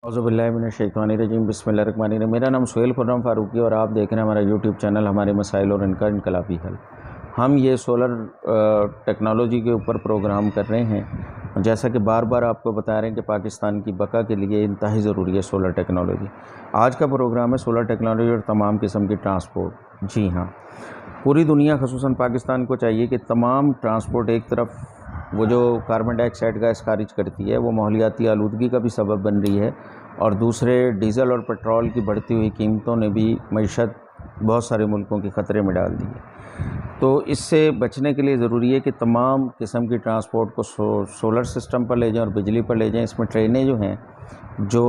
औज़ुबिल्लाहिमिनश्शैतानिर्रजीम बिस्मिल्लाहिर्रहमानिर्रहीम। मेरा नाम सुहेल खुर्रम फारूकी और आप देख रहे हैं हमारा यूट्यूब चैनल हमारे मसाइल और इनका इनकलाबी हल। हम ये सोलर टेक्नोलॉजी के ऊपर प्रोग्राम कर रहे हैं। जैसा कि बार बार आपको बता रहे हैं कि पाकिस्तान की बका के लिए इंतहाई ज़रूरी है सोलर टेक्नोलॉजी। आज का प्रोग्राम है सोलर टेक्नोलॉजी और तमाम किस्म की ट्रांसपोर्ट। जी हाँ, पूरी दुनिया ख़ुसूसन पाकिस्तान को चाहिए कि तमाम ट्रांसपोर्ट एक तरफ वो जो कार्बन डाइऑक्साइड गैस खारिज करती है वो माहौलियाती आलूदगी का भी सबब बन रही है, और दूसरे डीज़ल और पेट्रोल की बढ़ती हुई कीमतों ने भी मईशत बहुत सारे मुल्कों के ख़तरे में डाल दी है। तो इससे बचने के लिए ज़रूरी है कि तमाम किस्म की ट्रांसपोर्ट को सोलर सिस्टम पर ले जाएं और बिजली पर ले जाएं। इसमें ट्रेनें जो हैं, जो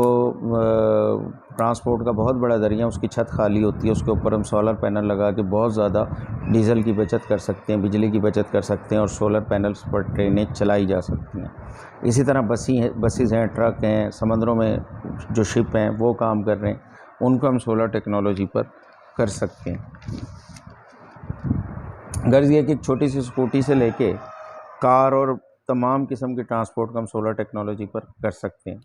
ट्रांसपोर्ट का बहुत बड़ा ज़रिया, उसकी छत खाली होती है, उसके ऊपर हम सोलर पैनल लगा के बहुत ज़्यादा डीज़ल की बचत कर सकते हैं, बिजली की बचत कर सकते हैं और सोलर पैनल्स पर ट्रेनें चलाई जा सकती हैं। इसी तरह बसेस हैं, ट्रक हैं, समंदरों में जो शिप हैं वो काम कर रहे हैं, उनको हम सोलर टेक्नोलॉजी पर कर सकते हैं। गर्ज़ ये कि एक छोटी सी स्कूटी से लेके कार और तमाम किस्म के ट्रांसपोर्ट को हम सोलर टेक्नोलॉजी पर कर सकते हैं।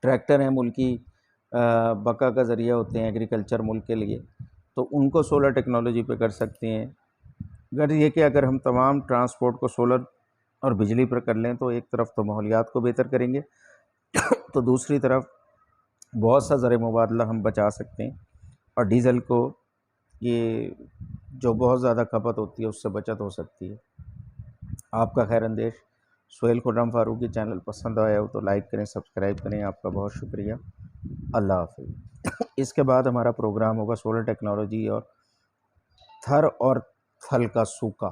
ट्रैक्टर हैं, मुल्की बका का ज़रिया होते हैं एग्रीकल्चर मुल्क के लिए, तो उनको सोलर टेक्नोलॉजी पे कर सकते हैं। अगर ये कि अगर हम तमाम ट्रांसपोर्ट को सोलर और बिजली पर कर लें तो एक तरफ तो माहौलियात को बेहतर करेंगे तो दूसरी तरफ बहुत सा ज़र मुबादला हम बचा सकते हैं, और डीज़ल को ये जो बहुत ज़्यादा खपत होती है उससे बचत हो सकती है। आपका खैर अंदेश सुहेल खुर्रम फारूकी चैनल पसंद आया हो तो लाइक करें, सब्सक्राइब करें। आपका बहुत शुक्रिया। अल्लाह हाफ़िज़। इसके बाद हमारा प्रोग्राम होगा सोलर टेक्नोलॉजी और थर और थल का सूखा।